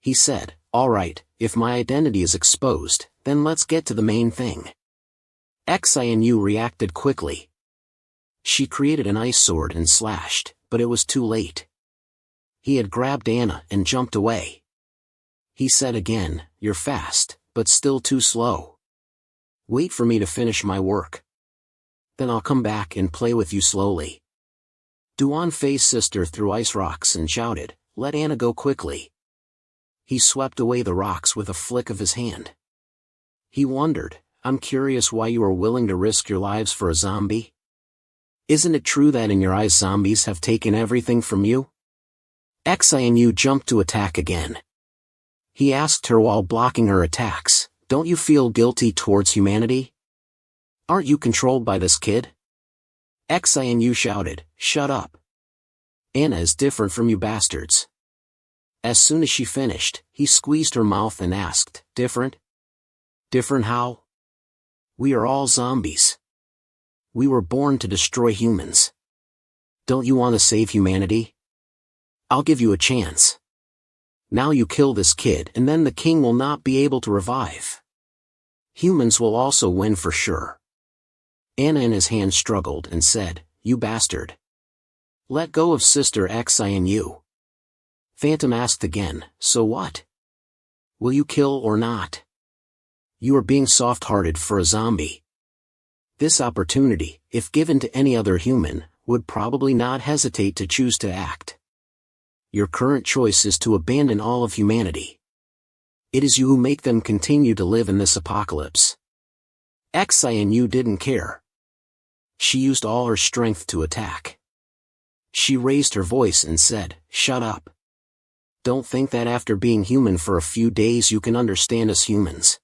He said, "All right, if my identity is exposed, then let's get to the main thing." Xianu reacted quickly. She created an ice sword and slashed, but it was too late. He had grabbed Anna and jumped away. He said again, "You're fast, but still too slow. Wait for me to finish my work. Then I'll come back and play with you slowly." Duan Fei's sister threw ice rocks and shouted, "Let Anna go quickly." He swept away the rocks with a flick of his hand. He wondered, "I'm curious why you are willing to risk your lives for a zombie? Isn't it true that in your eyes zombies have taken everything from you?" Xianu jumped to attack again. He asked her while blocking her attacks, "Don't you feel guilty towards humanity? Aren't you controlled by this kid?" Xianu shouted, "Shut up. Anna is different from you bastards." As soon as she finished, he squeezed her mouth and asked, "Different? Different how? We are all zombies. We were born to destroy humans. Don't you want to save humanity? I'll give you a chance. Now you kill this kid and then the king will not be able to revive. Humans will also win for sure." Anna in his hand struggled and said, "You bastard. Let go of Sister Xianu." Phantom asked again, "So what? Will you kill or not? You are being soft-hearted for a zombie. This opportunity, if given to any other human, would probably not hesitate to choose to act. Your current choice is to abandon all of humanity. It is you who make them continue to live in this apocalypse." Xianu didn't care. She used all her strength to attack. She raised her voice and said, "Shut up. Don't think that after being human for a few days you can understand us humans.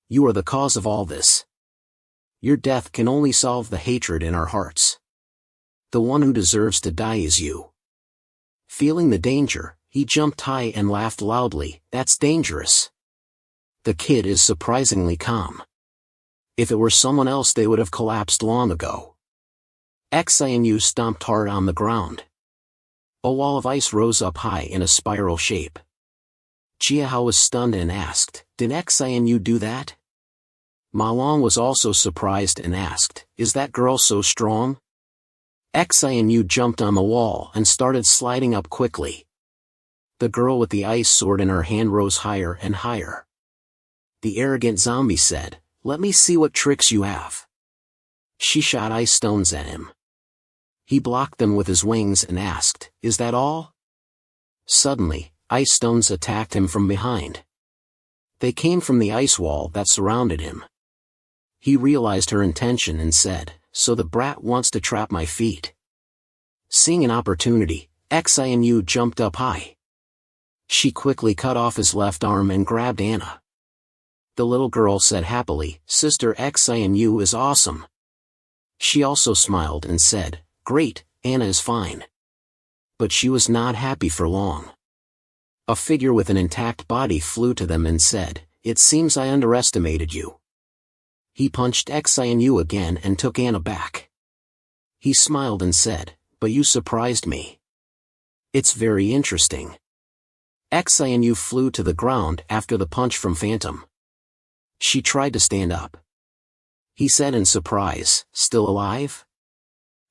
You are the cause of all this. Your death can only solve the hatred in our hearts. The one who deserves to die is you." Feeling the danger, he jumped high and laughed loudly, "That's dangerous. The kid is surprisingly calm. If it were someone else they would have collapsed long ago." Xianu stomped hard on the ground. A wall of ice rose up high in a spiral shape. Jiahao was stunned and asked, "Did Xianu do that?" Ma Long was also surprised and asked, "Is that girl so strong?" Xianu jumped on the wall and started sliding up quickly. The girl with the ice sword in her hand rose higher and higher. The arrogant zombie said, "Let me see what tricks you have." She shot ice stones at him. He blocked them with his wings and asked, "Is that all?" Suddenly, ice stones attacked him from behind. They came from the ice wall that surrounded him. He realized her intention and said, "So the brat wants to trap my feet." Seeing an opportunity, Xianu jumped up high. She quickly cut off his left arm and grabbed Anna. The little girl said happily, "Sister Xianu is awesome." She also smiled and said, "Great, Anna is fine." But she was not happy for long. A figure with an intact body flew to them and said, "It seems I underestimated you." He punched Xianu again and took Anna back. He smiled and said, "But you surprised me. It's very interesting." Xianu flew to the ground after the punch from Phantom. She tried to stand up. He said in surprise, "Still alive?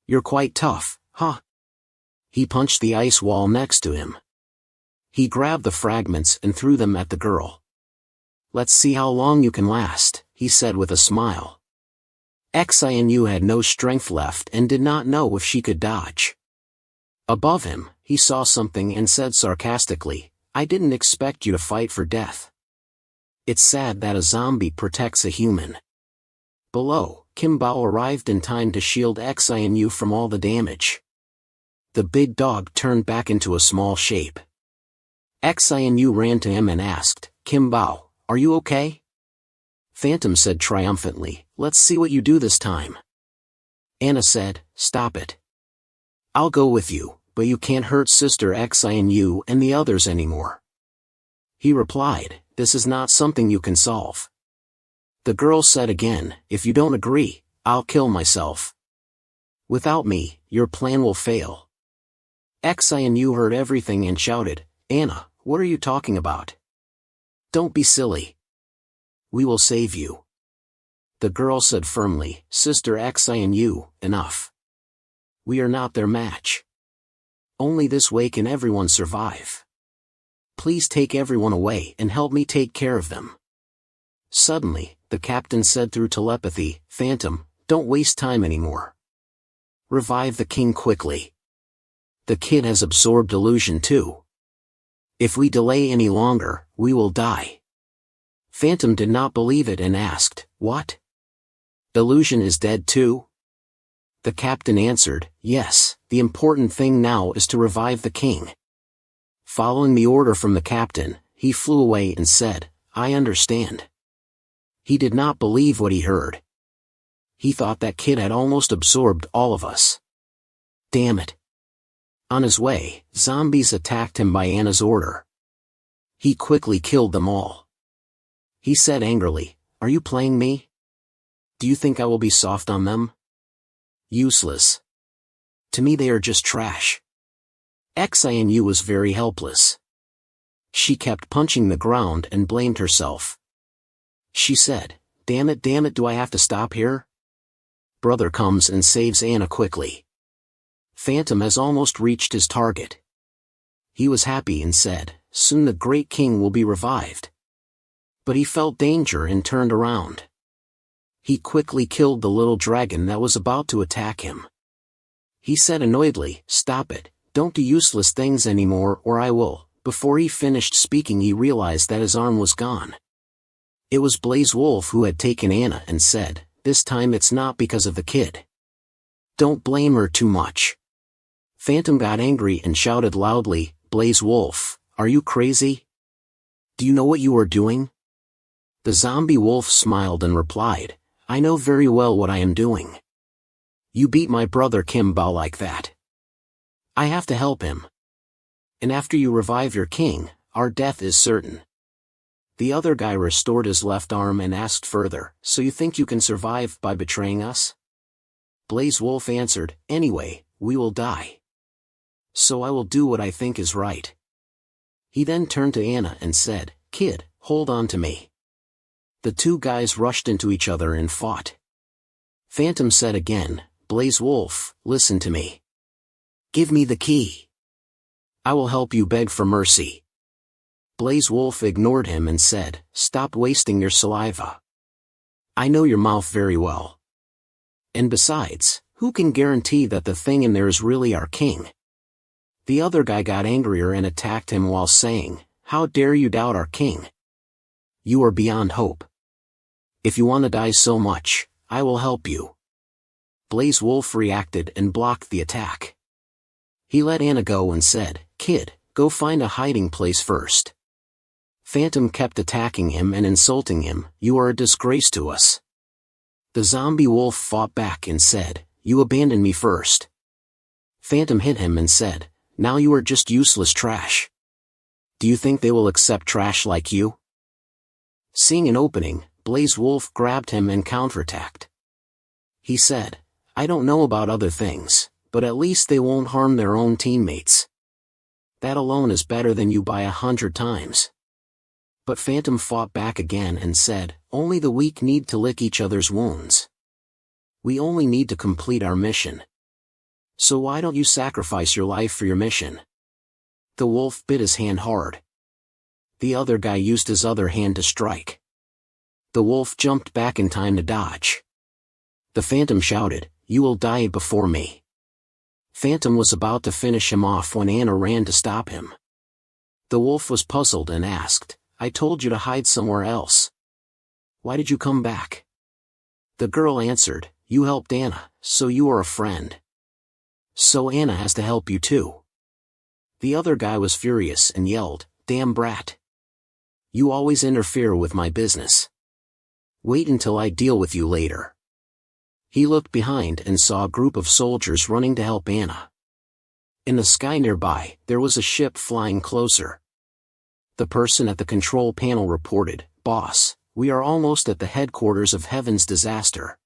You're quite tough, huh?" He punched the ice wall next to him. He grabbed the fragments and threw them at the girl. "Let's see how long you can last," he said with a smile. Xianu had no strength left and did not know if she could dodge. Above him, he saw something and said sarcastically, "I didn't expect you to fight for death. It's sad that a zombie protects a human." Below, Kim Bao arrived in time to shield Xianu from all the damage. The big dog turned back into a small shape. Xianu ran to him and asked, "Kim Bao, are you okay?" Phantom said triumphantly, "Let's see what you do this time." Anna said, "Stop it. I'll go with you, but you can't hurt Sister Xianu and the others anymore." He replied, "This is not something you can solve." The girl said again, "If you don't agree, I'll kill myself. Without me, your plan will fail." Xianu heard everything and shouted, "Anna, What are you talking about? Don't be silly. We will save you. The girl said firmly, Sister Xianyu, enough. We are not their match. Only this way can everyone survive. Please take everyone away and help me take care of them. Suddenly, the captain said through telepathy, Phantom, don't waste time anymore. Revive the king quickly. The kid has absorbed illusion too. If we delay any longer, we will die. Phantom did not believe it and asked, What? Illusion is dead too? The captain answered, Yes, the important thing now is to revive the king. Following the order from the captain, he flew away and said, I understand. He did not believe what he heard. He thought that kid had almost absorbed all of us. Damn it. On his way, zombies attacked him by Anna's order. He quickly killed them all. He said angrily, Are you playing me? Do you think I will be soft on them? Useless. To me they are just trash. Xianyu was very helpless. She kept punching the ground and blamed herself. She said, damn it, do I have to stop here? Brother comes and saves Anna quickly. Phantom has almost reached his target. He was happy and said, soon the great king will be revived. But he felt danger and turned around. He quickly killed the little dragon that was about to attack him. He said annoyedly, Stop it, don't do useless things anymore or I will. Before he finished speaking he realized that his arm was gone. It was Blaze Wolf who had taken Anna and said, This time it's not because of the kid. Don't blame her too much. Phantom got angry and shouted loudly, Blaze Wolf, are you crazy? Do you know what you are doing? The zombie wolf smiled and replied, I know very well what I am doing. You beat my brother Kim Bao like that. I have to help him. And after you revive your king, our death is certain. The other guy restored his left arm and asked further, So you think you can survive by betraying us? Blaze Wolf answered, Anyway, we will die. So I will do what I think is right. He then turned to Anna and said, Kid, hold on to me. The two guys rushed into each other and fought. Phantom said again, Blaze Wolf, listen to me. Give me the key. I will help you beg for mercy. Blaze Wolf ignored him and said, Stop wasting your saliva. I know your mouth very well. And besides, who can guarantee that the thing in there is really our king? The other guy got angrier and attacked him while saying, How dare you doubt our king? You are beyond hope. If you want to die so much, I will help you. Blaze Wolf reacted and blocked the attack. He let Anna go and said, Kid, go find a hiding place first. Phantom kept attacking him and insulting him, You are a disgrace to us. The zombie wolf fought back and said, You abandoned me first. Phantom hit him and said, Now you are just useless trash. Do you think they will accept trash like you? Seeing an opening, Blaze Wolf grabbed him and counterattacked. He said, I don't know about other things, but at least they won't harm their own teammates. That alone is better than you by 100 times. But Phantom fought back again and said, Only the weak need to lick each other's wounds. We only need to complete our mission. So why don't you sacrifice your life for your mission? The wolf bit his hand hard. The other guy used his other hand to strike. The wolf jumped back in time to dodge. The Phantom shouted, You will die before me. Phantom was about to finish him off when Anna ran to stop him. The wolf was puzzled and asked, I told you to hide somewhere else. Why did you come back? The girl answered, You helped Anna, so you are a friend. So Anna has to help you too. The other guy was furious and yelled, Damn brat. You always interfere with my business. Wait until I deal with you later. He looked behind and saw a group of soldiers running to help Anna. In the sky nearby, there was a ship flying closer. The person at the control panel reported, Boss, we are almost at the headquarters of Heaven's Disaster.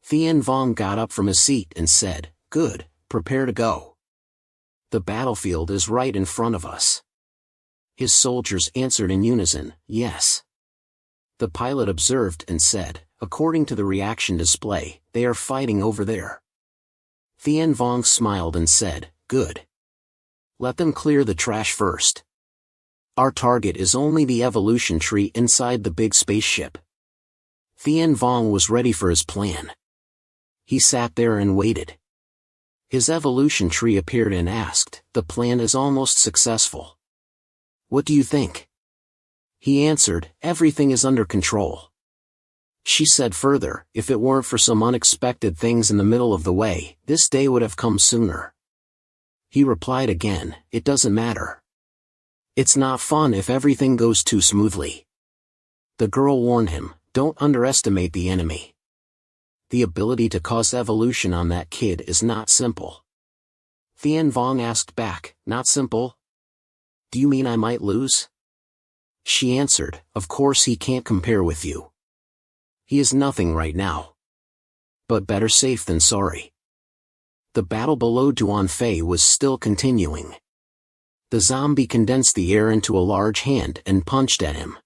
Thien Vong got up from his seat and said, Good, prepare to go. The battlefield is right in front of us. His soldiers answered in unison, yes. The pilot observed and said, according to the reaction display, they are fighting over there. Thien Vong smiled and said, good. Let them clear the trash first. Our target is only the evolution tree inside the big spaceship. Thien Vong was ready for his plan. He sat there and waited. His evolution tree appeared and asked, the plan is almost successful. What do you think? He answered, everything is under control. She said further, if it weren't for some unexpected things in the middle of the way, this day would have come sooner. He replied again, it doesn't matter. It's not fun if everything goes too smoothly. The girl warned him, don't underestimate the enemy. The ability to cause evolution on that kid is not simple. Thien Vong asked back, not simple? Do you mean I might lose? She answered, of course he can't compare with you. He is nothing right now. But better safe than sorry. The battle below Duan Fei was still continuing. The zombie condensed the air into a large hand and punched at him.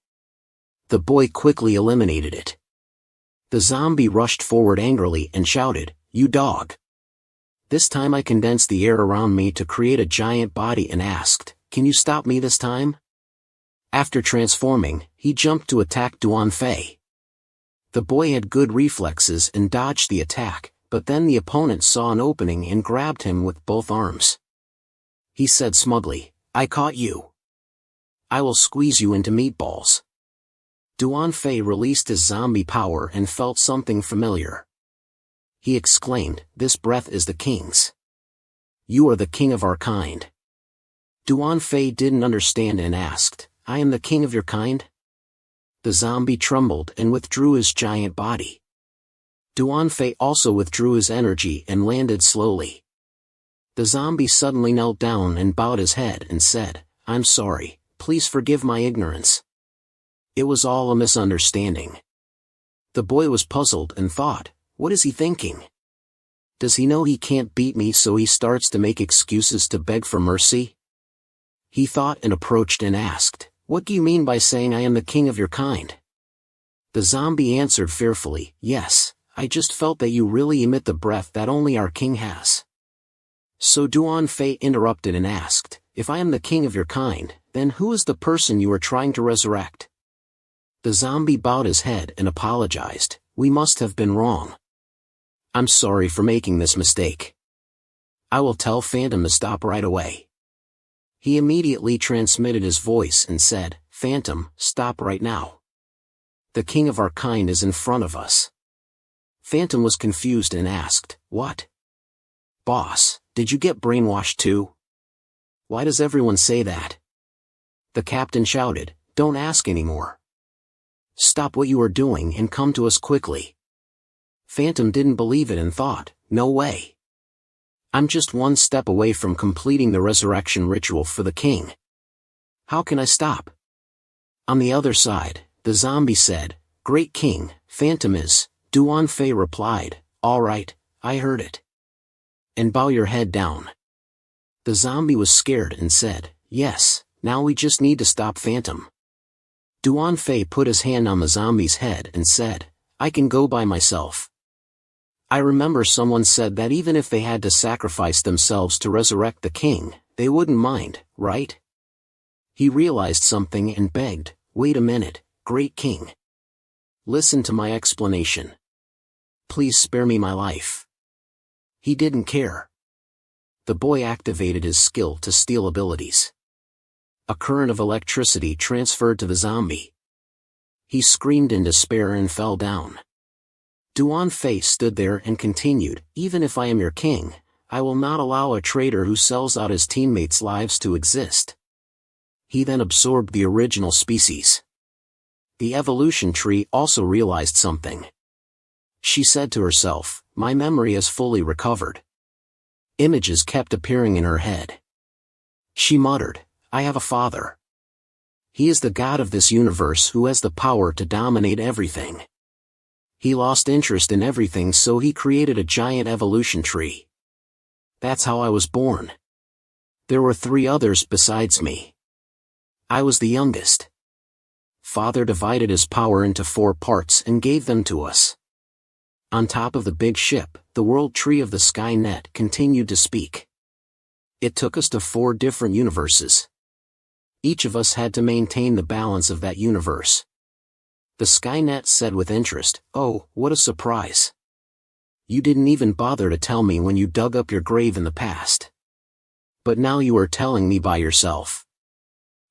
The boy quickly eliminated it. The zombie rushed forward angrily and shouted, you dog. This time I condensed the air around me to create a giant body and asked, can you stop me this time? After transforming, he jumped to attack Duan Fei. The boy had good reflexes and dodged the attack, but then the opponent saw an opening and grabbed him with both arms. He said smugly, I caught you. I will squeeze you into meatballs. Duan Fei released his zombie power and felt something familiar. He exclaimed, this breath is the king's. You are the king of our kind. Duan Fei didn't understand and asked, I am the king of your kind? The zombie trembled and withdrew his giant body. Duan Fei also withdrew his energy and landed slowly. The zombie suddenly knelt down and bowed his head and said, I'm sorry, please forgive my ignorance. It was all a misunderstanding. The boy was puzzled and thought, what is he thinking? Does he know he can't beat me so he starts to make excuses to beg for mercy? He thought and approached and asked, what do you mean by saying I am the king of your kind? The zombie answered fearfully, yes, I just felt that you really emit the breath that only our king has. So Duan Fei interrupted and asked, if I am the king of your kind, then who is the person you are trying to resurrect? The zombie bowed his head and apologized, we must have been wrong. I'm sorry for making this mistake. I will tell Phantom to stop right away. He immediately transmitted his voice and said, Phantom, stop right now. The king of our kind is in front of us. Phantom was confused and asked, what? Boss, did you get brainwashed too? Why does everyone say that? The captain shouted, don't ask anymore. Stop what you are doing and come to us quickly. Phantom didn't believe it and thought, no way. I'm just one step away from completing the resurrection ritual for the king. How can I stop? On the other side, the zombie said, Great King, Phantom is. Duan Fei replied, all right, I heard it. And bow your head down. The zombie was scared and said, yes, now we just need to stop Phantom. Duan Fei put his hand on the zombie's head and said, I can go by myself. I remember someone said that even if they had to sacrifice themselves to resurrect the king, they wouldn't mind, right? He realized something and begged, wait a minute, Great King. Listen to my explanation. Please spare me my life. He didn't care. The boy activated his skill to steal abilities. A current of electricity transferred to the zombie. He screamed in despair and fell down. Duan Fei stood there and continued, even if I am your king, I will not allow a traitor who sells out his teammates' lives to exist. He then absorbed the original species. The evolution tree also realized something. She said to herself, my memory has fully recovered. Images kept appearing in her head. She muttered, I have a father. He is the god of this universe who has the power to dominate everything. He lost interest in everything so he created a giant evolution tree. That's how I was born. There were 3 others besides me. I was the youngest. Father divided his power into 4 parts and gave them to us. On top of the big ship, the World Tree of the Skynet continued to speak. It took us to 4 different universes. Each of us had to maintain the balance of that universe. The Skynet said with interest, "Oh, what a surprise. You didn't even bother to tell me when you dug up your grave in the past. But now you are telling me by yourself."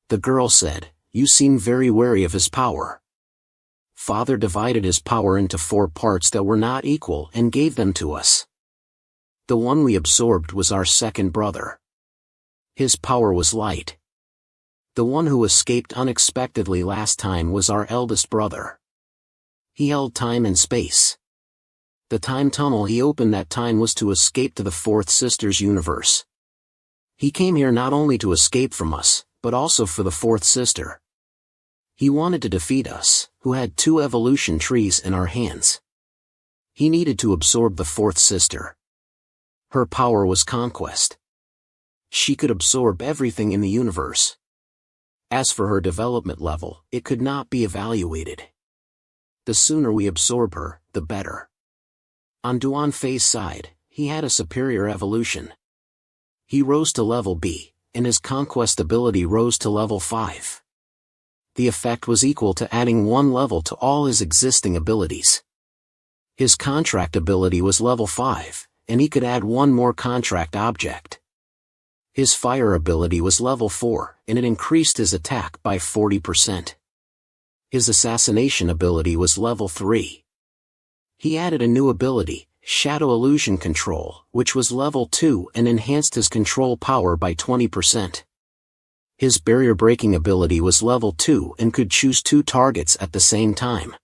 The girl said, "You seem very wary of his power." Father divided his power into 4 parts that were not equal and gave them to us. The one we absorbed was our second brother. His power was light. The one who escaped unexpectedly last time was our eldest brother. He held time and space. The time tunnel he opened that time was to escape to the 4th sister's universe. He came here not only to escape from us, but also for the 4th sister. He wanted to defeat us, who had 2 evolution trees in our hands. He needed to absorb the 4th sister. Her power was conquest. She could absorb everything in the universe. As for her development level, it could not be evaluated. The sooner we absorb her, the better. On Duan Fei's side, he had a superior evolution. He rose to level B, and his conquest ability rose to level 5. The effect was equal to adding 1 level to all his existing abilities. His contract ability was level 5, and he could add 1 more contract object. His fire ability was level 4, and it increased his attack by 40%. His assassination ability was level 3. He added a new ability, Shadow Illusion Control, which was level 2 and enhanced his control power by 20%. His barrier breaking ability was level 2 and could choose 2 targets at the same time.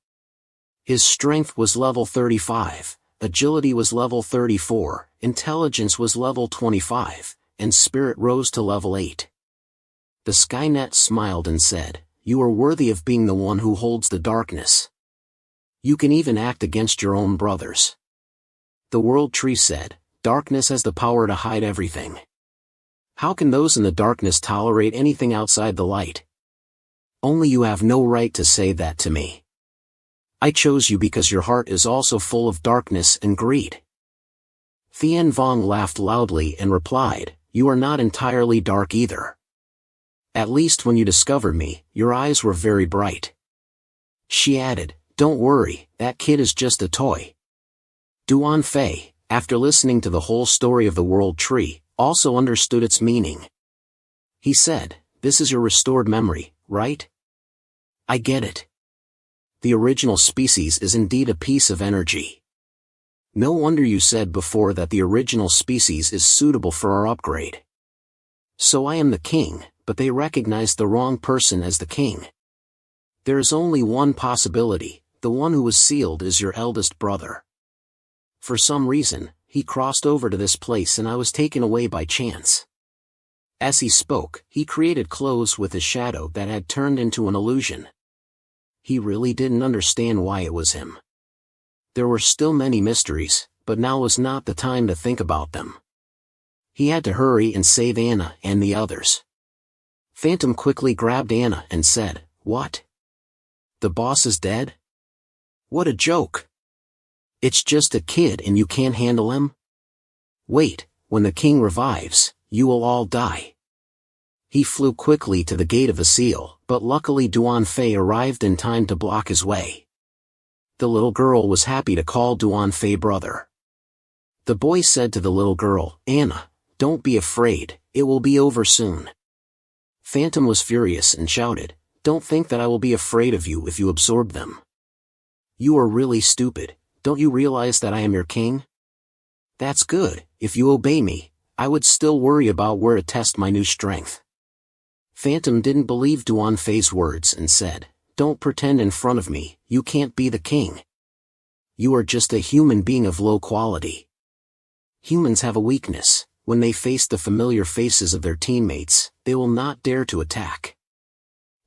His strength was level 35, agility was level 34, intelligence was level 25, and spirit rose to level 8. The Skynet smiled and said, "You are worthy of being the one who holds the darkness. You can even act against your own brothers." The World Tree said, "Darkness has the power to hide everything. How can those in the darkness tolerate anything outside the light? Only you have no right to say that to me. I chose you because your heart is also full of darkness and greed." Thien Vong laughed loudly and replied, "You are not entirely dark either. At least when you discovered me, your eyes were very bright." She added, "Don't worry, that kid is just a toy." Duan Fei, after listening to the whole story of the World Tree, also understood its meaning. He said, "This is your restored memory, right? I get it. The original species is indeed a piece of energy. No wonder you said before that the original species is suitable for our upgrade. So I am the king, but they recognized the wrong person as the king. There is only one possibility, the one who was sealed is your eldest brother. For some reason, he crossed over to this place and I was taken away by chance." As he spoke, he created clothes with his shadow that had turned into an illusion. He really didn't understand why it was him. There were still many mysteries, but now was not the time to think about them. He had to hurry and save Anna and the others. Phantom quickly grabbed Anna and said, "What? The boss is dead? What a joke. It's just a kid and you can't handle him? Wait, when the king revives, you will all die." He flew quickly to the gate of the seal, but luckily Duan Fei arrived in time to block his way. The little girl was happy to call Duan Fei brother. The boy said to the little girl, "Anna, don't be afraid, it will be over soon." Phantom was furious and shouted, "Don't think that I will be afraid of you if you absorb them. You are really stupid. Don't you realize that I am your king? That's good, if you obey me, I would still worry about where to test my new strength." Phantom didn't believe Duan Fei's words and said, "Don't pretend in front of me, you can't be the king. You are just a human being of low quality. Humans have a weakness, when they face the familiar faces of their teammates, they will not dare to attack."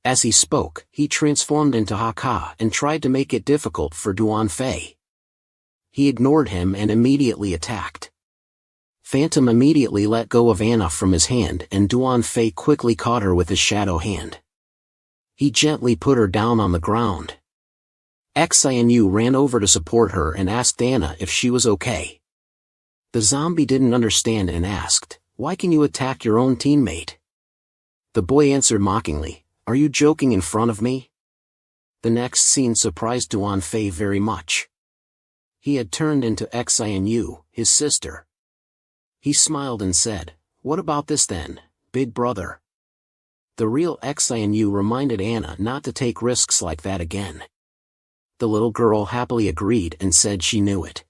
As he spoke, he transformed into Haka and tried to make it difficult for Duan Fei. He ignored him and immediately attacked. Phantom immediately let go of Anna from his hand and Duan Fei quickly caught her with his shadow hand. He gently put her down on the ground. Xianu ran over to support her and asked Anna if she was okay. The zombie didn't understand and asked, "Why can you attack your own teammate?" The boy answered mockingly, "Are you joking in front of me?" The next scene surprised Duan Fei very much. He had turned into Xianu, his sister. He smiled and said, "What about this then, big brother?" The real Xianu reminded Anna not to take risks like that again. The little girl happily agreed and said she knew it.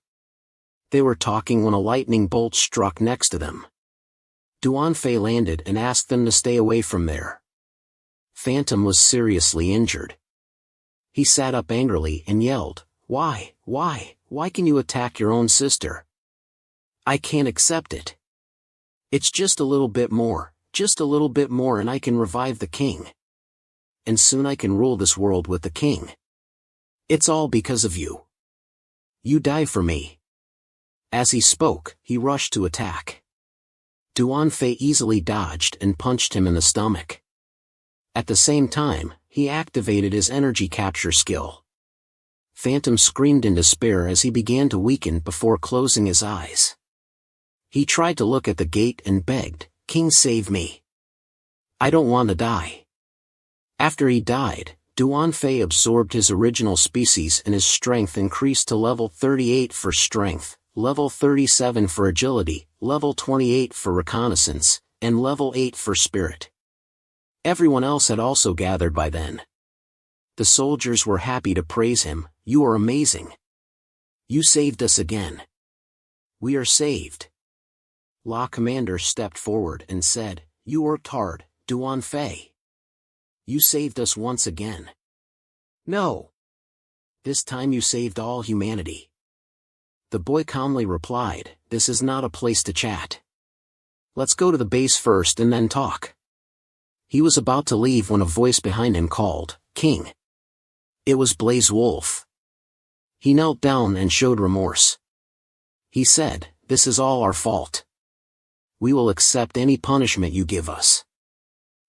They were talking when a lightning bolt struck next to them. Duan Fei landed and asked them to stay away from there. Phantom was seriously injured. He sat up angrily and yelled, Why can you attack your own sister? I can't accept it. It's just a little bit more and I can revive the king. And soon I can rule this world with the king. It's all because of you. You die for me." As he spoke, he rushed to attack. Duan Fei easily dodged and punched him in the stomach. At the same time, he activated his energy capture skill. Phantom screamed in despair as he began to weaken before closing his eyes. He tried to look at the gate and begged, "King, save me. I don't want to die." After he died, Duan Fei absorbed his original species and his strength increased to level 38 for strength, level 37 for agility, level 28 for reconnaissance, and level 8 for spirit. Everyone else had also gathered by then. The soldiers were happy to praise him. "You are amazing. You saved us again. We are saved." La Commander stepped forward and said, "You worked hard, Duan Fei. You saved us once again. No. This time you saved all humanity." The boy calmly replied, "This is not a place to chat. Let's go to the base first and then talk." He was about to leave when a voice behind him called, "King." It was Blaze Wolf. He knelt down and showed remorse. He said, "This is all our fault. We will accept any punishment you give us."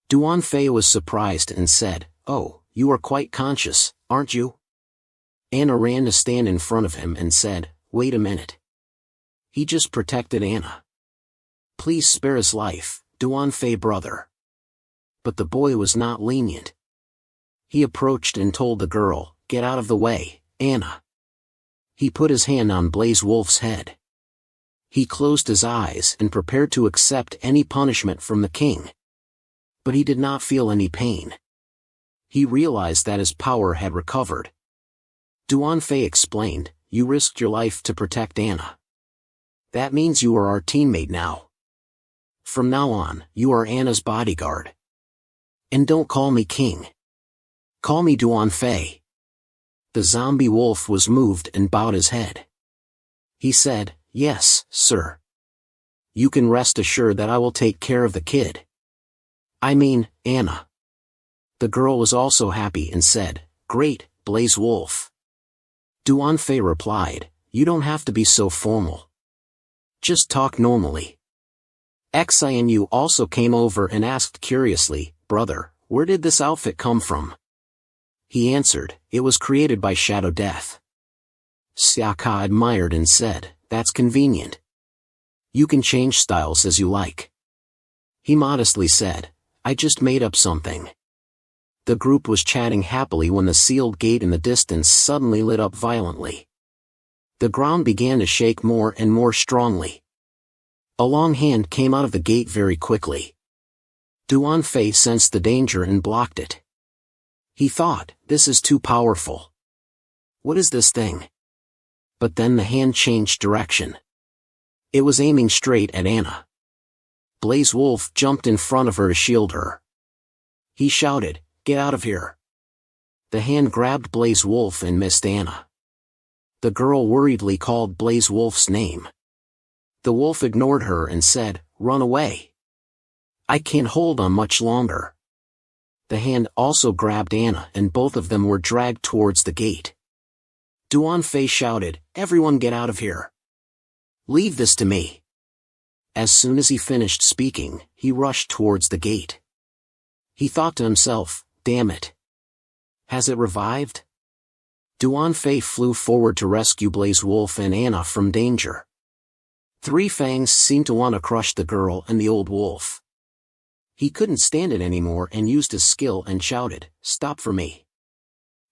Duan Fei was surprised and said, "Oh, you are quite conscious, aren't you?" Anna ran to stand in front of him and said, "Wait a minute. He just protected Anna. Please spare his life, Duan Fei brother." But the boy was not lenient. He approached and told the girl, "Get out of the way, Anna." He put his hand on Blaze Wolf's head. He closed his eyes and prepared to accept any punishment from the king. But he did not feel any pain. He realized that his power had recovered. Duan Fei explained, "You risked your life to protect Anna. That means you are our teammate now. From now on, you are Anna's bodyguard. And don't call me king. Call me Duan Fei." The zombie wolf was moved and bowed his head. He said, "Yes, sir. You can rest assured that I will take care of the kid. I mean, Anna." The girl was also happy and said, "Great, Blaze Wolf." Duan Fei replied, "You don't have to be so formal. Just talk normally." Xianu also came over and asked curiously, "Brother, where did this outfit come from?" He answered, "It was created by Shadow Death." Xiaka admired and said, "That's convenient. You can change styles as you like." He modestly said, "I just made up something." The group was chatting happily when the sealed gate in the distance suddenly lit up violently. The ground began to shake more and more strongly. A long hand came out of the gate very quickly. Duan Fei sensed the danger and blocked it. He thought, "This is too powerful. What is this thing?" But then the hand changed direction. It was aiming straight at Anna. Blaze Wolf jumped in front of her to shield her. He shouted, "Get out of here." The hand grabbed Blaze Wolf and missed Anna. The girl worriedly called Blaze Wolf's name. The wolf ignored her and said, "Run away. I can't hold on much longer." The hand also grabbed Anna and both of them were dragged towards the gate. Duan Fei shouted, "Everyone get out of here. Leave this to me." As soon as he finished speaking, he rushed towards the gate. He thought to himself, "Damn it. Has it revived? Duan Fei flew forward to rescue Blaze Wolf and Anna from danger. Three Fangs seemed to want to crush the girl and the old wolf. He couldn't stand it anymore and used his skill and shouted, "Stop for me."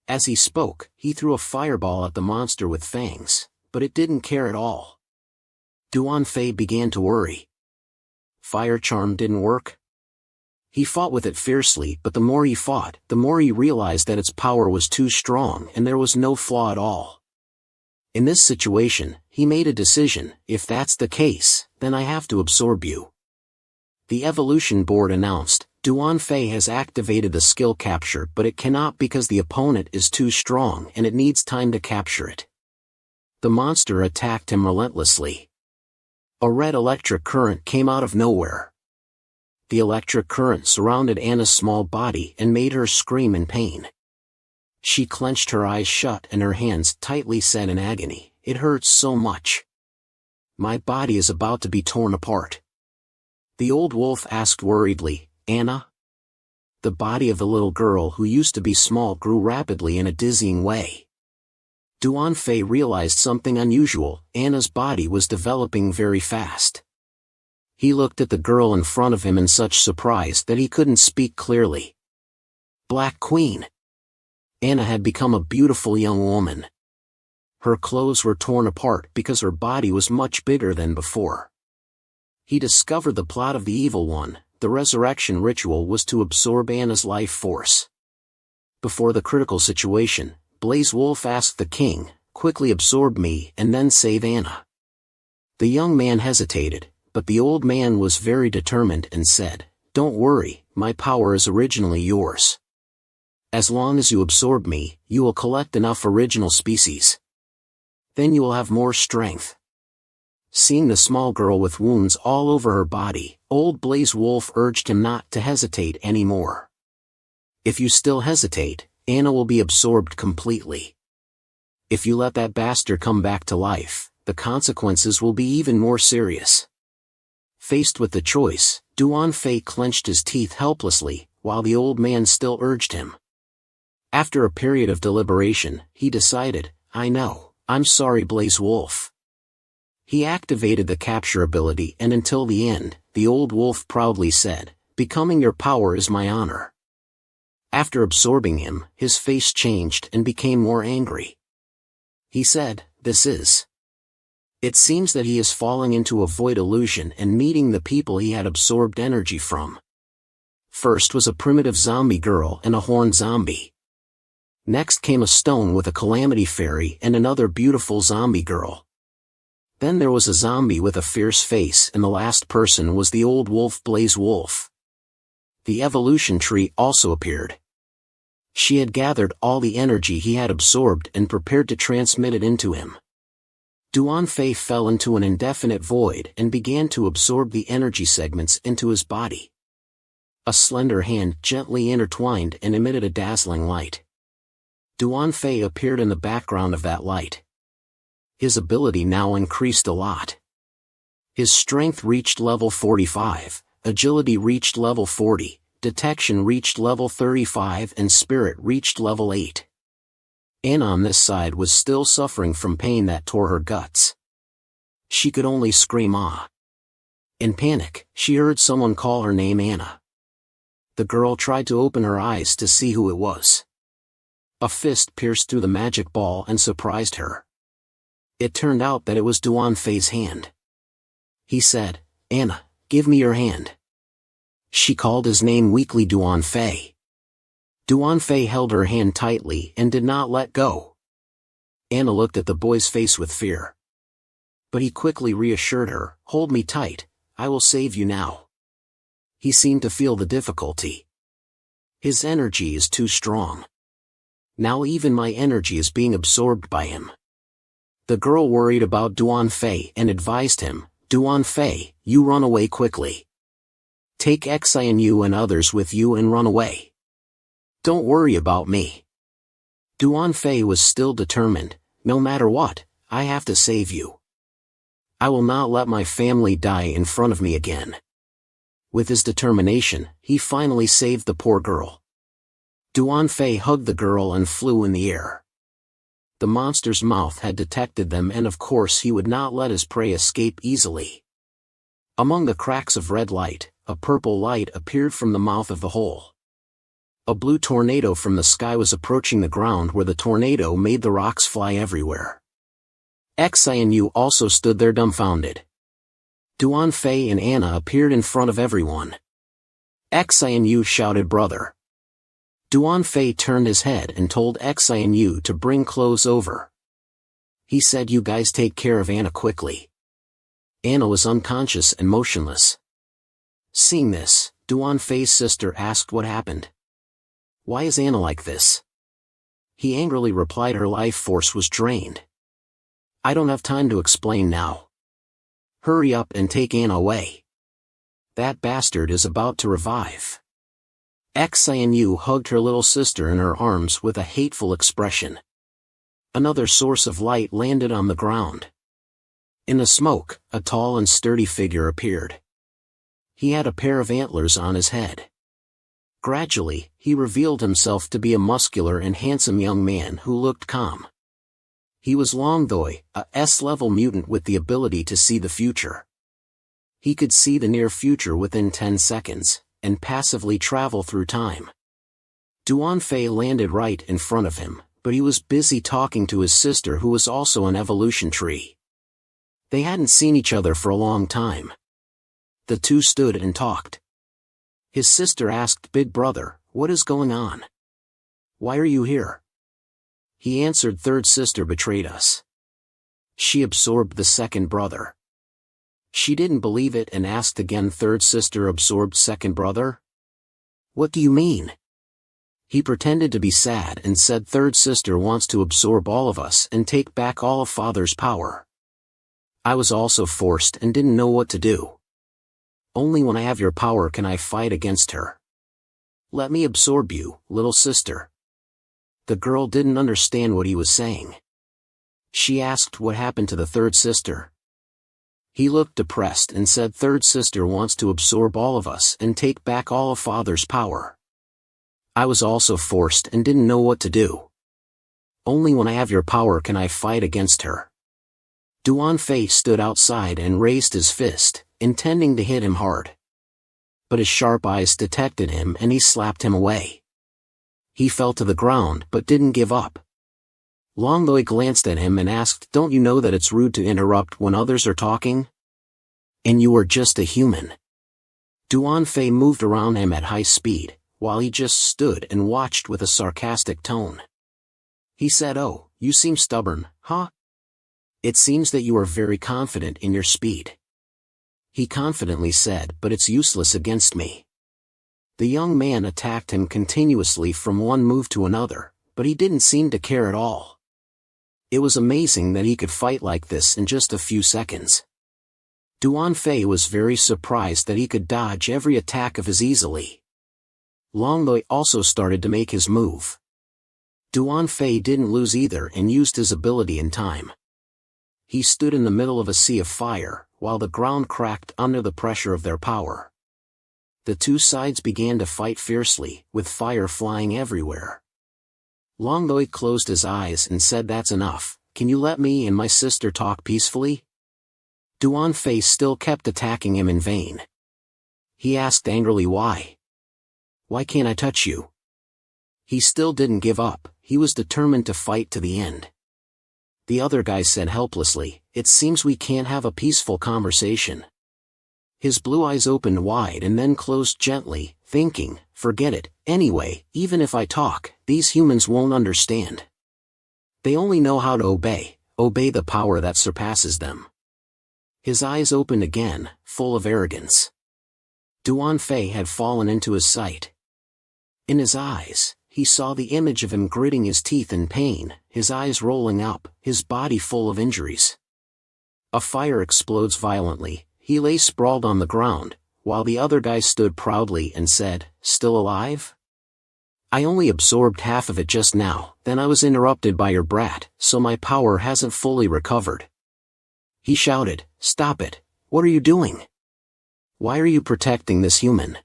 As he spoke, he threw a fireball at the monster with fangs, but it didn't care at all. Duan Fei began to worry. Fire charm didn't work? He fought with it fiercely, but the more he fought, the more he realized that its power was too strong and there was no flaw at all. In this situation, he made a decision: if that's the case, then I have to absorb you. The evolution board announced, Duan Fei has activated the skill capture, but it cannot because the opponent is too strong and it needs time to capture it. The monster attacked him relentlessly. A red electric current came out of nowhere. The electric current surrounded Anna's small body and made her scream in pain. She clenched her eyes shut and her hands tightly set in agony. It hurts so much. My body is about to be torn apart. The old wolf asked worriedly, Anna? The body of the little girl who used to be small grew rapidly in a dizzying way. Duan Fei realized something unusual: Anna's body was developing very fast. He looked at the girl in front of him in such surprise that he couldn't speak clearly. Black Queen. Anna had become a beautiful young woman. Her clothes were torn apart because her body was much bigger than before. He discovered the plot of the Evil One. The resurrection ritual was to absorb Anna's life force. Before the critical situation, Blaze Wolf asked the king, quickly absorb me and then save Anna. The young man hesitated, but the old man was very determined and said, don't worry, my power is originally yours. As long as you absorb me, you will collect enough original species. Then you will have more strength. Seeing the small girl with wounds all over her body, old Blaze Wolf urged him not to hesitate anymore. If you still hesitate, Anna will be absorbed completely. If you let that bastard come back to life, the consequences will be even more serious. Faced with the choice, Duan Fei clenched his teeth helplessly, while the old man still urged him. After a period of deliberation, he decided, I know, I'm sorry Blaze Wolf. He activated the capture ability and until the end, the old wolf proudly said, becoming your power is my honor. After absorbing him, his face changed and became more angry. He said, this is. It seems that he is falling into a void illusion and meeting the people he had absorbed energy from. First was a primitive zombie girl and a horned zombie. Next came a stone with a calamity fairy and another beautiful zombie girl. Then there was a zombie with a fierce face and the last person was the old wolf Blaze Wolf. The evolution tree also appeared. She had gathered all the energy he had absorbed and prepared to transmit it into him. Duan Fei fell into an indefinite void and began to absorb the energy segments into his body. A slender hand gently intertwined and emitted a dazzling light. Duan Fei appeared in the background of that light. His ability now increased a lot. His strength reached level 45, agility reached level 40, detection reached level 35 and spirit reached level 8. Anna on this side was still suffering from pain that tore her guts. She could only scream ah. In panic, she heard someone call her name Anna. The girl tried to open her eyes to see who it was. A fist pierced through the magic ball and surprised her. It turned out that it was Duan Fei's hand. He said, Anna, give me your hand. She called his name weakly, Duan Fei. Duan Fei held her hand tightly and did not let go. Anna looked at the boy's face with fear. But he quickly reassured her, hold me tight, I will save you now. He seemed to feel the difficulty. His energy is too strong. Now even my energy is being absorbed by him. The girl worried about Duan Fei and advised him, Duan Fei, you run away quickly. Take Xianyu and others with you and run away. Don't worry about me. Duan Fei was still determined, no matter what, I have to save you. I will not let my family die in front of me again. With his determination, he finally saved the poor girl. Duan Fei hugged the girl and flew in the air. The monster's mouth had detected them, and of course he would not let his prey escape easily. Among the cracks of red light, a purple light appeared from the mouth of the hole. A blue tornado from the sky was approaching the ground, where the tornado made the rocks fly everywhere. Xianyu also stood there dumbfounded. Duan Fei and Anna appeared in front of everyone. Xianyu shouted, "Brother!" Duan Fei turned his head and told Xianyu to bring clothes over. He said, "You guys take care of Anna quickly." Anna was unconscious and motionless. Seeing this, Duan Fei's sister asked what happened. "Why is Anna like this?" He angrily replied, "Her life force was drained." "I don't have time to explain now. Hurry up and take Anna away. That bastard is about to revive." Xianyu hugged her little sister in her arms with a hateful expression. Another source of light landed on the ground. In the smoke, a tall and sturdy figure appeared. He had a pair of antlers on his head. Gradually, he revealed himself to be a muscular and handsome young man who looked calm. He was Longdoi, a S-level mutant with the ability to see the future. He could see the near future within 10 seconds, and passively travel through time. Duan Fei landed right in front of him, but he was busy talking to his sister, who was also an evolution tree. They hadn't seen each other for a long time. The two stood and talked. His sister asked, "Big brother, what is going on? Why are you here?" He answered, "Third sister betrayed us. She absorbed the second brother." She didn't believe it and asked again, "Third sister absorbed second brother? What do you mean?" He pretended to be sad and said, "Third sister wants to absorb all of us and take back all of father's power. I was also forced and didn't know what to do. Only when I have your power can I fight against her. Let me absorb you, little sister." The girl didn't understand what he was saying. She asked what happened to the third sister. He looked depressed and said, "Third sister wants to absorb all of us and take back all of father's power. I was also forced and didn't know what to do. Only when I have your power can I fight against her." Duan Fei stood outside and raised his fist, intending to hit him hard. But his sharp eyes detected him and he slapped him away. He fell to the ground but didn't give up. Longdoi glanced at him and asked, "Don't you know that it's rude to interrupt when others are talking? And you are just a human." Duan Fei moved around him at high speed, while he just stood and watched with a sarcastic tone. He said, "Oh, you seem stubborn, huh? It seems that you are very confident in your speed." He confidently said, "But it's useless against me." The young man attacked him continuously from one move to another, but he didn't seem to care at all. It was amazing that he could fight like this in just a few seconds. Duan Fei was very surprised that he could dodge every attack of his easily. Longdoi also started to make his move. Duan Fei didn't lose either and used his ability in time. He stood in the middle of a sea of fire, while the ground cracked under the pressure of their power. The two sides began to fight fiercely, with fire flying everywhere. Longdoi closed his eyes and said, "That's enough, can you let me and my sister talk peacefully?" Duan Fei still kept attacking him in vain. He asked angrily, "Why? Why can't I touch you?" He still didn't give up, he was determined to fight to the end. The other guy said helplessly, "It seems we can't have a peaceful conversation." His blue eyes opened wide and then closed gently, thinking, "Forget it, anyway, even if I talk, these humans won't understand. They only know how to obey the power that surpasses them." His eyes opened again, full of arrogance. Duan Fei had fallen into his sight. In his eyes, he saw the image of him gritting his teeth in pain, his eyes rolling up, his body full of injuries. A fire explodes violently. He lay sprawled on the ground, while the other guy stood proudly and said, "Still alive? I only absorbed half of it just now, then I was interrupted by your brat, so my power hasn't fully recovered." He shouted, "Stop it, what are you doing? Why are you protecting this human?"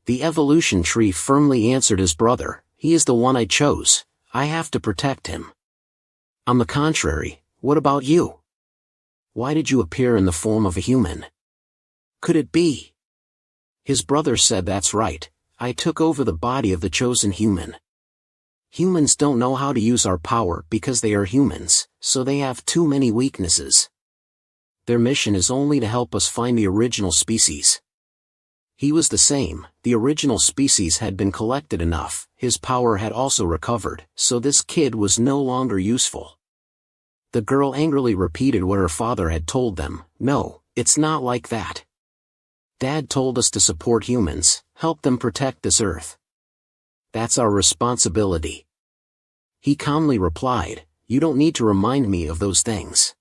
The evolution tree firmly answered his brother, He is the one I chose. I have to protect him. On the contrary, what about you? Why did you appear in the form of a human? Could it be? His brother said that's right, I took over the body of the chosen human. Humans don't know how to use our power because they are humans, so they have too many weaknesses. Their mission is only to help us find the original species. He was the same, the original species had been collected enough, his power had also recovered, so this kid was no longer useful. The girl angrily repeated what her father had told them, no, it's not like that. Dad told us to support humans, help them protect this earth. That's our responsibility. He calmly replied, you don't need to remind me of those things.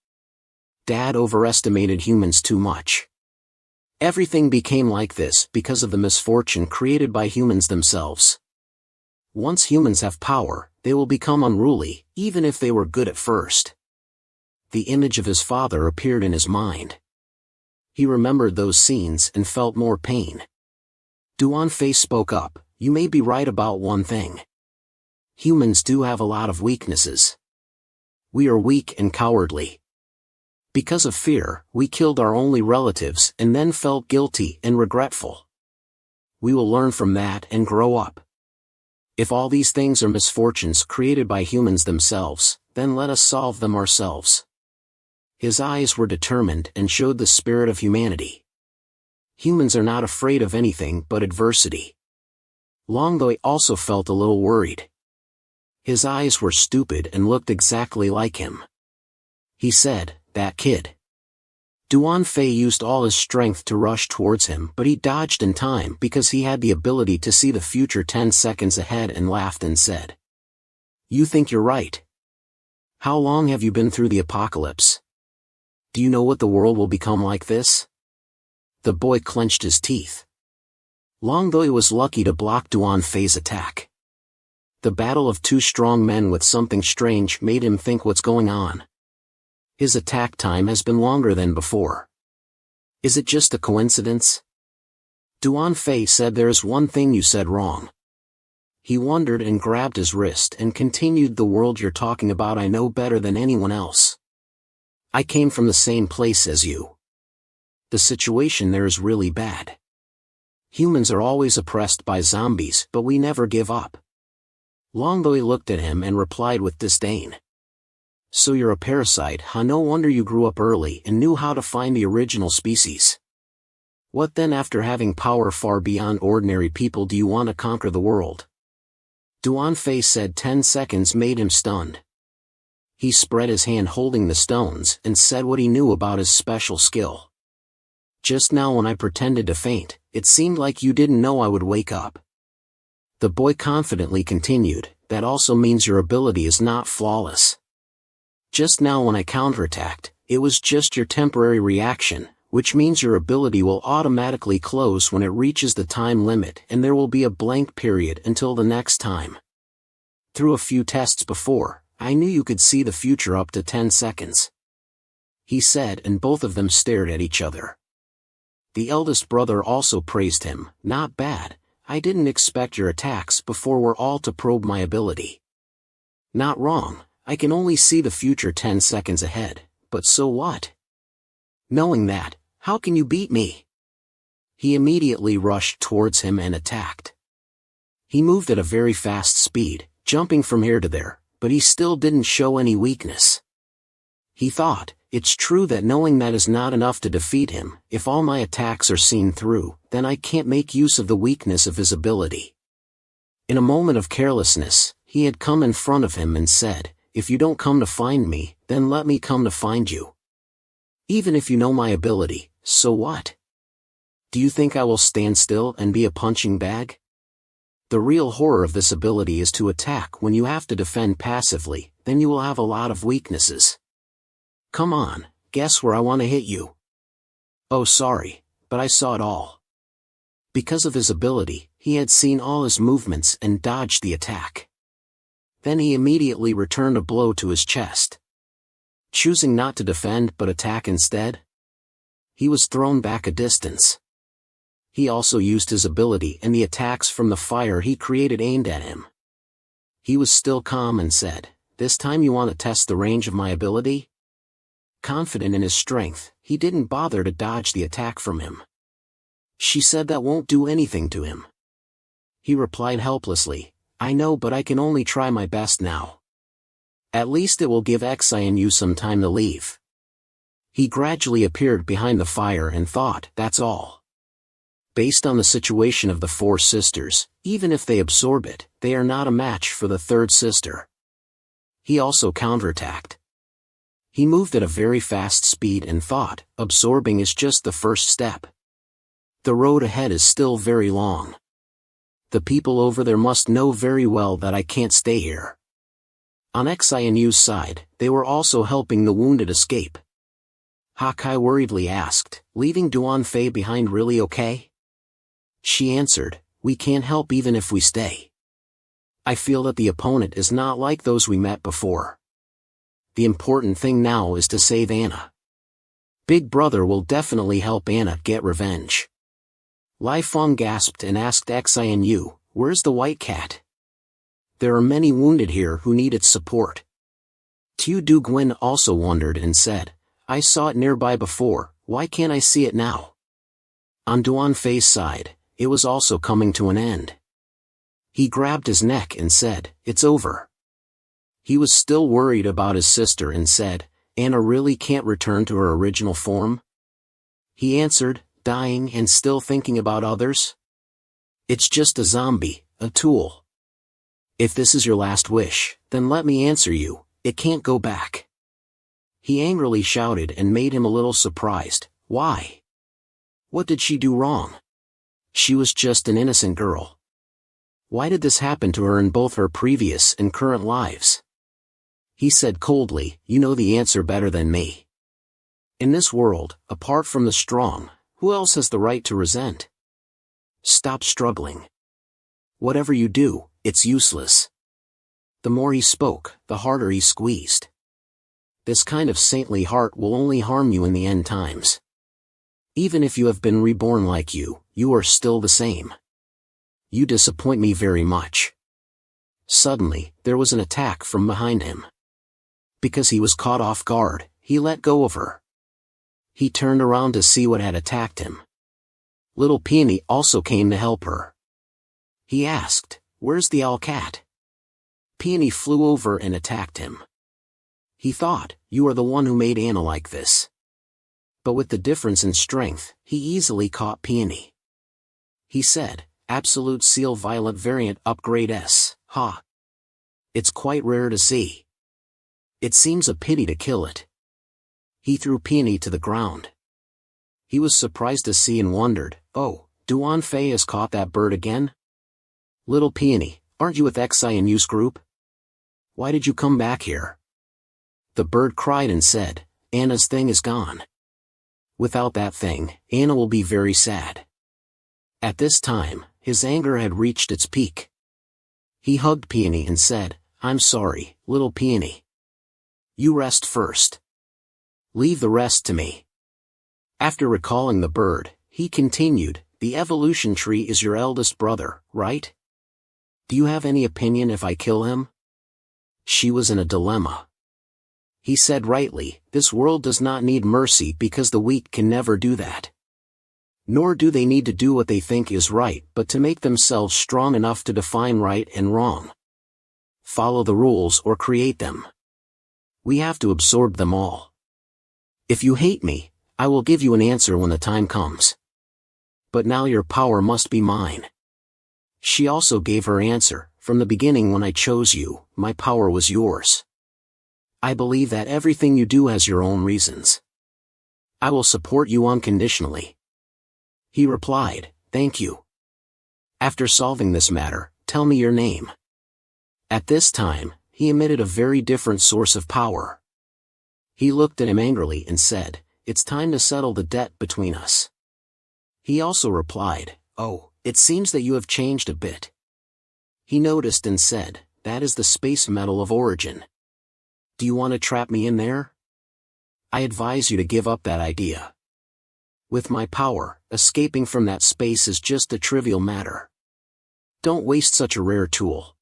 Dad overestimated humans too much. Everything became like this because of the misfortune created by humans themselves. Once humans have power, they will become unruly, even if they were good at first. The image of his father appeared in his mind. He remembered those scenes and felt more pain. Duan Fei spoke up, you may be right about one thing. Humans do have a lot of weaknesses. We are weak and cowardly. Because of fear, we killed our only relatives and then felt guilty and regretful. We will learn from that and grow up. If all these things are misfortunes created by humans themselves, then let us solve them ourselves. His eyes were determined and showed the spirit of humanity. Humans are not afraid of anything but adversity. Long Doi also felt a little worried. His eyes were stupid and looked exactly like him. He said, that kid. Duan Fei used all his strength to rush towards him, but he dodged in time because he had the ability to see the future 10 seconds ahead and laughed and said, you think you're right. How long have you been through the apocalypse? Do you know what the world will become like this? The boy clenched his teeth. Long Doi was lucky to block Duan Fei's attack. The battle of two strong men with something strange made him think what's going on. His attack time has been longer than before. Is it just a coincidence? Duan Fei said there is one thing you said wrong. He wondered and grabbed his wrist and continued, the world you're talking about I know better than anyone else. I came from the same place as you. The situation there is really bad. Humans are always oppressed by zombies, but we never give up. Long Doi looked at him and replied with disdain. So you're a parasite, huh? No wonder you grew up early and knew how to find the original species. What then, after having power far beyond ordinary people, do you want to conquer the world? Duan Fei said 10 seconds made him stunned. He spread his hand holding the stones and said what he knew about his special skill. Just now when I pretended to faint, it seemed like you didn't know I would wake up. The boy confidently continued, that also means your ability is not flawless. Just now when I counterattacked, it was just your temporary reaction, which means your ability will automatically close when it reaches the time limit and there will be a blank period until the next time. Through a few tests before, I knew you could see the future up to 10 seconds. He said, and both of them stared at each other. The eldest brother also praised him, not bad, I didn't expect your attacks before were all to probe my ability. Not wrong. I can only see the future 10 seconds ahead, but so what? Knowing that, how can you beat me? He immediately rushed towards him and attacked. He moved at a very fast speed, jumping from here to there, but he still didn't show any weakness. He thought, it's true that knowing that is not enough to defeat him. If all my attacks are seen through, then I can't make use of the weakness of his ability. In a moment of carelessness, he had come in front of him and said, if you don't come to find me, then let me come to find you. Even if you know my ability, so what? Do you think I will stand still and be a punching bag? The real horror of this ability is to attack when you have to defend passively, then you will have a lot of weaknesses. Come on, guess where I want to hit you. Oh sorry, but I saw it all. Because of his ability, he had seen all his movements and dodged the attack. Then he immediately returned a blow to his chest. Choosing not to defend but attack instead? He was thrown back a distance. He also used his ability and the attacks from the fire he created aimed at him. He was still calm and said, "This time you want to test the range of my ability?" Confident in his strength, he didn't bother to dodge the attack from him. She said that won't do anything to him. He replied helplessly, "I know, but I can only try my best now. At least it will give Xianyu some time to leave." He gradually appeared behind the fire and thought, that's all. Based on the situation of the four sisters, even if they absorb it, they are not a match for the third sister. He also counterattacked. He moved at a very fast speed and thought, absorbing is just the first step. The road ahead is still very long. The people over there must know very well that I can't stay here. On Xianyu's side, they were also helping the wounded escape. Hakai worriedly asked, "Leaving Duan Fei behind really okay?" She answered, "We can't help even if we stay. I feel that the opponent is not like those we met before. The important thing now is to save Anna. Big Brother will definitely help Anna get revenge." Lai Feng gasped and asked Xianyu, "Where's the white cat? There are many wounded here who need its support." Tu Duguin also wondered and said, "I saw it nearby before, why can't I see it now?" On Duan Fei's side, it was also coming to an end. He grabbed his neck and said, "It's over." He was still worried about his sister and said, "Anna really can't return to her original form?" He answered, "Dying and still thinking about others? It's just a zombie, a tool. If this is your last wish, then let me answer you, it can't go back." He angrily shouted and made him a little surprised. Why? What did she do wrong? She was just an innocent girl. Why did this happen to her in both her previous and current lives? He said coldly, "You know the answer better than me. In this world, apart from the strong, who else has the right to resent? Stop struggling. Whatever you do, it's useless." The more he spoke, the harder he squeezed. This kind of saintly heart will only harm you in the end times. Even if you have been reborn like you are still the same. You disappoint me very much. Suddenly, there was an attack from behind him. Because he was caught off guard, he let go of her. He turned around to see what had attacked him. Little Peony also came to help her. He asked, "Where's the owl cat?" Peony flew over and attacked him. He thought, "You are the one who made Anna like this." But with the difference in strength, he easily caught Peony. He said, "Absolute Seal Violet Variant Upgrade S, ha. It's quite rare to see. It seems a pity to kill it." He threw Peony to the ground. He was surprised to see and wondered, "Oh, Duan Fei has caught that bird again? Little Peony, aren't you with Xianyu's group? Why did you come back here?" The bird cried and said, "Anna's thing is gone. Without that thing, Anna will be very sad." At this time, his anger had reached its peak. He hugged Peony and said, "I'm sorry, little Peony. You rest first. Leave the rest to me." After recalling the bird, he continued, "The evolution tree is your eldest brother, right? Do you have any opinion if I kill him?" She was in a dilemma. He said rightly, "This world does not need mercy because the weak can never do that. Nor do they need to do what they think is right but to make themselves strong enough to define right and wrong. Follow the rules or create them. We have to absorb them all. If you hate me, I will give you an answer when the time comes. But now your power must be mine." She also gave her answer, "From the beginning when I chose you, my power was yours. I believe that everything you do has your own reasons. I will support you unconditionally." He replied, "Thank you. After solving this matter, tell me your name." At this time, he emitted a very different source of power. He looked at him angrily and said, "It's time to settle the debt between us." He also replied, "Oh, it seems that you have changed a bit." He noticed and said, "That is the space metal of origin. Do you want to trap me in there? I advise you to give up that idea. With my power, escaping from that space is just a trivial matter. Don't waste such a rare tool."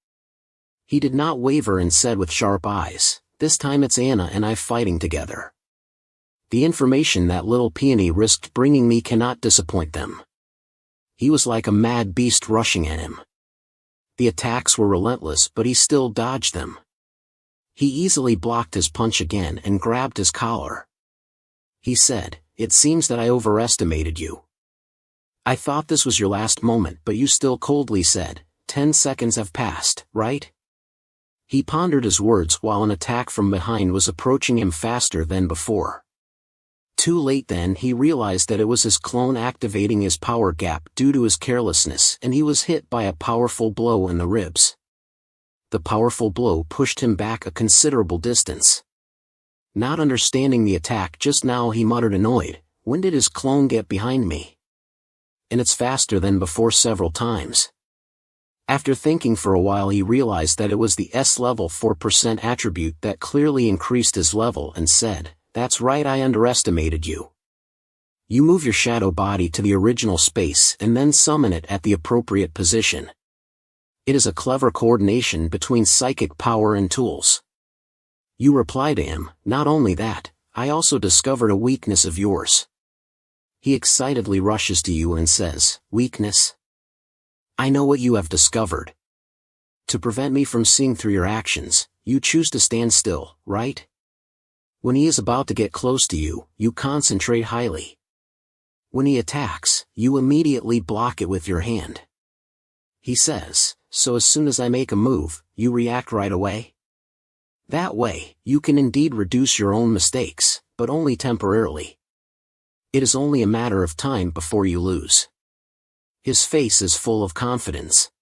He did not waver and said with sharp eyes, "This time it's Anna and I fighting together. The information that little peony risked bringing me cannot disappoint them." He was like a mad beast rushing at him. The attacks were relentless, but he still dodged them. He easily blocked his punch again and grabbed his collar. He said, "It seems that I overestimated you. I thought this was your last moment, but you still coldly said, 10 seconds have passed, right?" He pondered his words while an attack from behind was approaching him faster than before. Too late then he realized that it was his clone activating his power gap due to his carelessness, and he was hit by a powerful blow in the ribs. The powerful blow pushed him back a considerable distance. Not understanding the attack just now, he muttered annoyed, "When did his clone get behind me? And it's faster than before several times." After thinking for a while, he realized that it was the S-level 4% attribute that clearly increased his level and said, "That's right, I underestimated you. You move your shadow body to the original space and then summon it at the appropriate position. It is a clever coordination between psychic power and tools." You reply to him, "Not only that, I also discovered a weakness of yours." He excitedly rushes to you and says, "Weakness? I know what you have discovered. To prevent me from seeing through your actions, you choose to stand still, right? When he is about to get close to you, you concentrate highly. When he attacks, you immediately block it with your hand." He says, "So as soon as I make a move, you react right away? That way, you can indeed reduce your own mistakes, but only temporarily. It is only a matter of time before you lose." His face is full of confidence.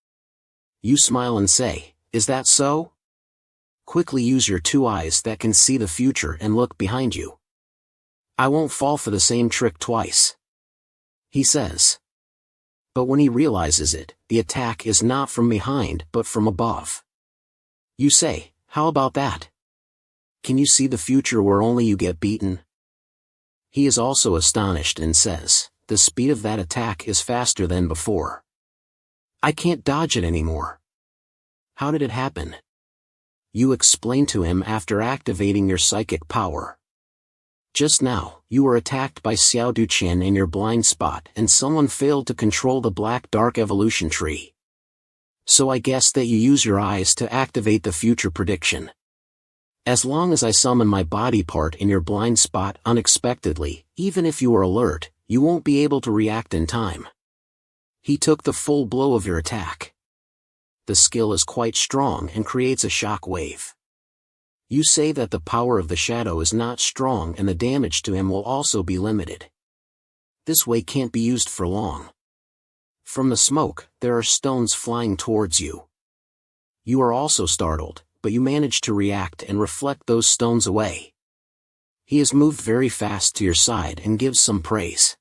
You smile and say, "Is that so? Quickly use your two eyes that can see the future and look behind you. I won't fall for the same trick twice." He says. But when he realizes it, the attack is not from behind but from above. You say, "How about that? Can you see the future where only you get beaten?" He is also astonished and says, "The speed of that attack is faster than before. I can't dodge it anymore. How did it happen?" You explain to him after activating your psychic power. "Just now, you were attacked by Xiao Duqian in your blind spot and someone failed to control the black dark evolution tree. So I guess that you use your eyes to activate the future prediction. As long as I summon my body part in your blind spot unexpectedly, even if you are alert, you won't be able to react in time." He took the full blow of your attack. The skill is quite strong and creates a shock wave. You say that the power of the shadow is not strong and the damage to him will also be limited. This way can't be used for long. From the smoke, there are stones flying towards you. You are also startled, but you manage to react and reflect those stones away. He has moved very fast to your side and gives some praise.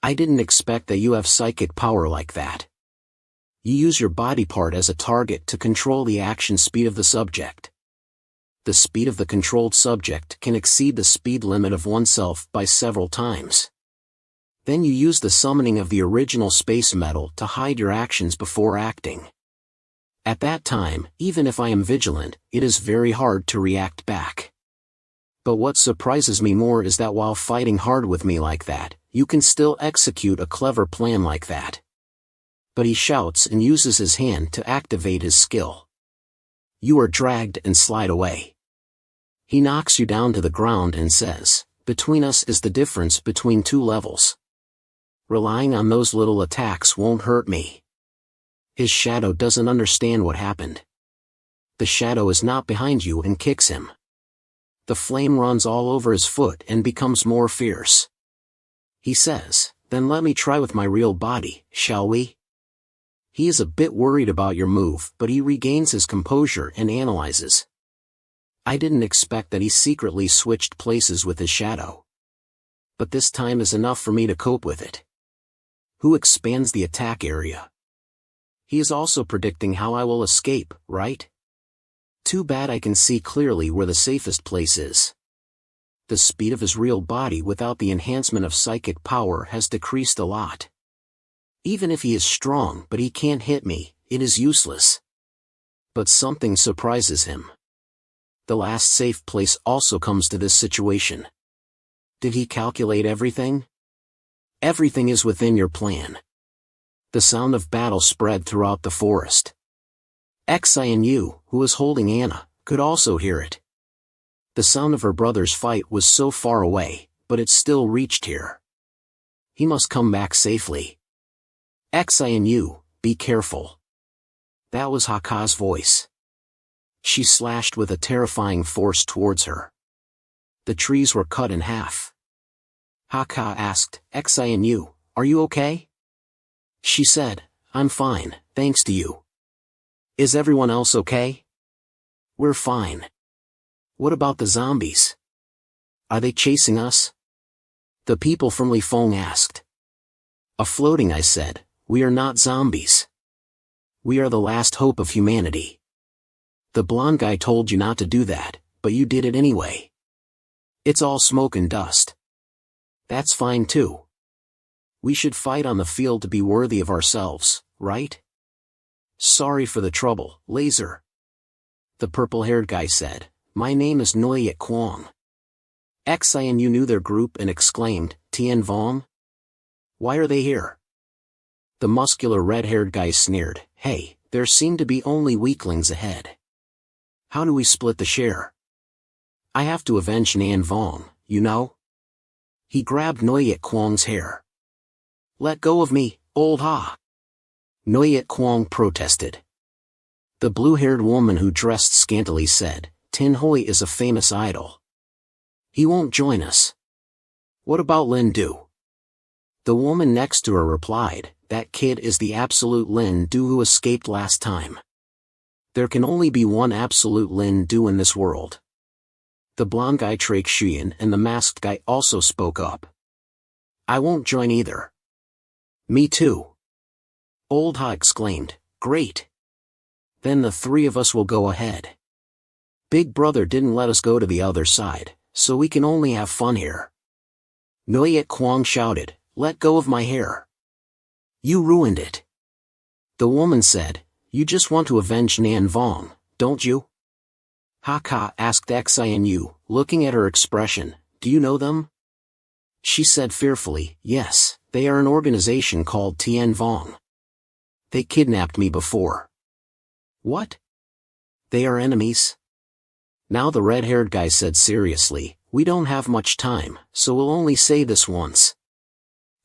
"I didn't expect that you have psychic power like that. You use your body part as a target to control the action speed of the subject. The speed of the controlled subject can exceed the speed limit of oneself by several times. Then you use the summoning of the original space metal to hide your actions before acting. At that time, even if I am vigilant, it is very hard to react back. But what surprises me more is that while fighting hard with me like that, you can still execute a clever plan like that." But he shouts and uses his hand to activate his skill. You are dragged and slide away. He knocks you down to the ground and says, "Between us is the difference between two levels. Relying on those little attacks won't hurt me." His shadow doesn't understand what happened. The shadow is not behind you and kicks him. The flame runs all over his foot and becomes more fierce. He says, "Then let me try with my real body, shall we?" He is a bit worried about your move, but he regains his composure and analyzes. I didn't expect that he secretly switched places with his shadow. But this time is enough for me to cope with it. Who expands the attack area? He is also predicting how I will escape, right? Too bad I can see clearly where the safest place is. The speed of his real body without the enhancement of psychic power has decreased a lot. Even if he is strong but he can't hit me, it is useless. But something surprises him. The last safe place also comes to this situation. Did he calculate everything? Everything is within your plan. The sound of battle spread throughout the forest. Xianyu, who was holding Anna, could also hear it. The sound of her brother's fight was so far away, but it still reached here. He must come back safely. Xianyu, be careful. That was Haka's voice. She slashed with a terrifying force towards her. The trees were cut in half. Haka asked, Xianyu, are you okay? She said, I'm fine, thanks to you. Is everyone else okay? We're fine. What about the zombies? Are they chasing us? The people from Lifeng asked. Floating, I said, we are not zombies. We are the last hope of humanity. The blonde guy told you not to do that, but you did it anyway. It's all smoke and dust. That's fine too. We should fight on the field to be worthy of ourselves, right? Sorry for the trouble, Laser. The purple-haired guy said, my name is Noyet Kwong. Xianyu knew their group and exclaimed, Tian Vong? Why are they here? The muscular red-haired guy sneered, hey, there seem to be only weaklings ahead. How do we split the share? I have to avenge Nan Vong, you know? He grabbed Noyet Kwong's hair. Let go of me, old ha! Noyet Kwong protested. The blue-haired woman who dressed scantily said, Tin Hoi is a famous idol. He won't join us. What about Lin Du? The woman next to her replied, that kid is the absolute Lin Du who escaped last time. There can only be one absolute Lin Du in this world. The blonde guy Trake Xuyan and the masked guy also spoke up. I won't join either. Me too. Old Ha exclaimed, great. Then the three of us will go ahead. Big Brother didn't let us go to the other side, so we can only have fun here. Noyet Kwong shouted, let go of my hair. You ruined it. The woman said, you just want to avenge Nan Vong, don't you? Haka asked Xianyu, looking at her expression, do you know them? She said fearfully, yes, they are an organization called Tian Vong. They kidnapped me before. What? They are enemies? Now the red-haired guy said seriously, we don't have much time, so we'll only say this once.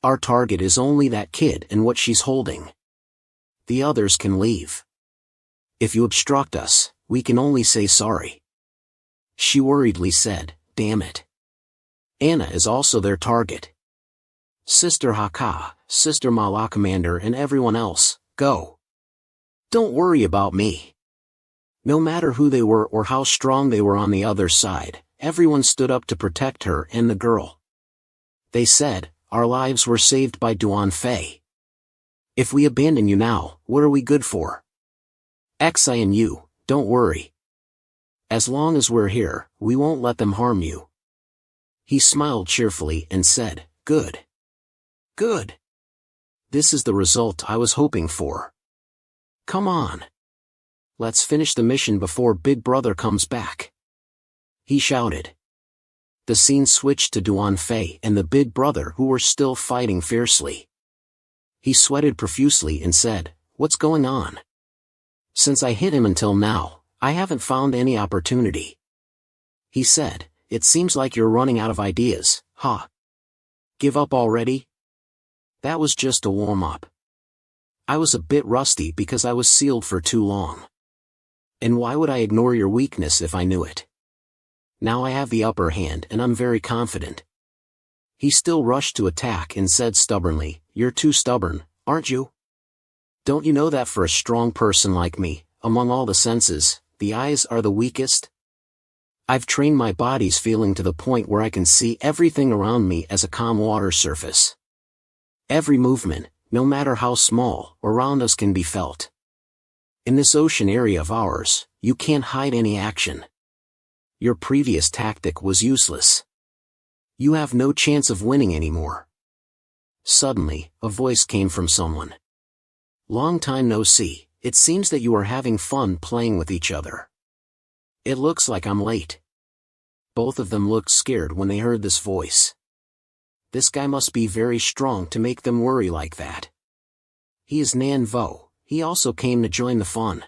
Our target is only that kid and what she's holding. The others can leave. If you obstruct us, we can only say sorry. She worriedly said, damn it. Anna is also their target. Sister Haka, Sister Mala Commander and everyone else, go. Don't worry about me. No matter who they were or how strong they were on the other side, everyone stood up to protect her and the girl. They said, our lives were saved by Duan Fei. If we abandon you now, what are we good for? Xianyu, don't worry. As long as we're here, we won't let them harm you. He smiled cheerfully and said, good. Good. This is the result I was hoping for. Come on. Let's finish the mission before Big Brother comes back. He shouted. The scene switched to Duan Fei and the Big Brother who were still fighting fiercely. He sweated profusely and said, what's going on? Since I hit him until now, I haven't found any opportunity. He said, it seems like you're running out of ideas, huh? Give up already? That was just a warm-up. I was a bit rusty because I was sealed for too long. And why would I ignore your weakness if I knew it? Now I have the upper hand and I'm very confident. He still rushed to attack and said stubbornly, you're too stubborn, aren't you? Don't you know that for a strong person like me, among all the senses, the eyes are the weakest? I've trained my body's feeling to the point where I can see everything around me as a calm water surface. Every movement, no matter how small, around us can be felt. In this ocean area of ours, you can't hide any action. Your previous tactic was useless. You have no chance of winning anymore. Suddenly, a voice came from someone. Long time no see, It seems that you are having fun playing with each other. It looks like I'm late. Both of them looked scared when they heard this voice. This guy must be very strong to make them worry like that. He is Nan Vo. He also came to join the fun.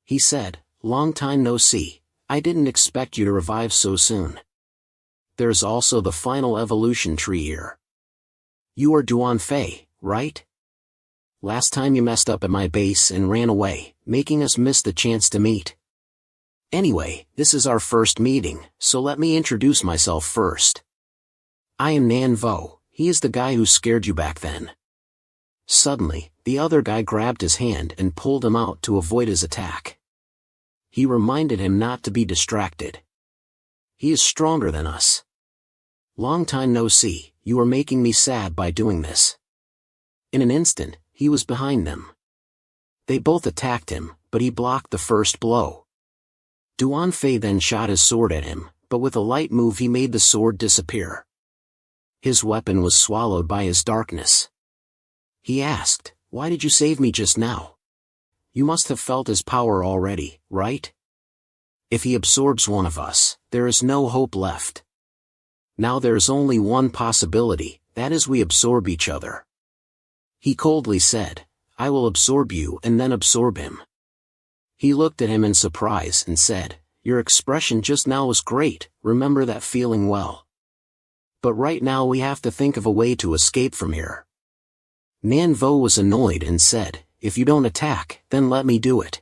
He said, "Long time no see. I didn't expect you to revive so soon. There's also the final evolution tree here. You are Duan Fei, right? Last time you messed up at my base and ran away, making us miss the chance to meet. Anyway, this is our first meeting, so let me introduce myself first. I am Nan Vo. He is the guy who scared you back then." Suddenly, the other guy grabbed his hand and pulled him out to avoid his attack. He reminded him not to be distracted. He is stronger than us. Long time no see, you are making me sad by doing this. In an instant, he was behind them. They both attacked him, but he blocked the first blow. Duan Fei then shot his sword at him, but with a light move he made the sword disappear. His weapon was swallowed by his darkness. He asked, "Why did you save me just now? You must have felt his power already, right? If he absorbs one of us, there is no hope left. Now there is only one possibility, that is we absorb each other." He coldly said, "I will absorb you and then absorb him." He looked at him in surprise and said, "Your expression just now was great, remember that feeling well. But right now we have to think of a way to escape from here." Nan Vo was annoyed and said, "If you don't attack, then let me do it."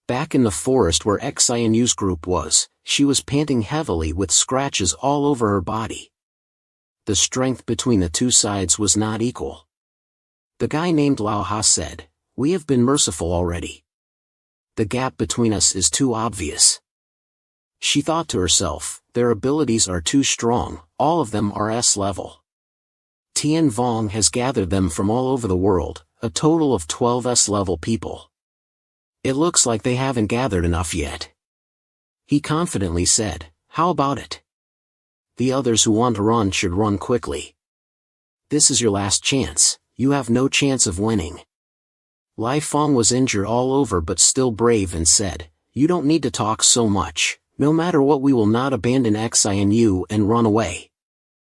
Back in the forest where Xianyu's group was, she was panting heavily with scratches all over her body. The strength between the two sides was not equal. The guy named Lao Ha said, "We have been merciful already. The gap between us is too obvious." She thought to herself, their abilities are too strong, all of them are S level. Tian Vong has gathered them from all over the world, a total of 12 S-level people. It looks like they haven't gathered enough yet. He confidently said, "How about it? The others who want to run should run quickly. This is your last chance, you have no chance of winning." Lai Fong was injured all over but still brave and said, "You don't need to talk so much, no matter what we will not abandon Xianyu and run away."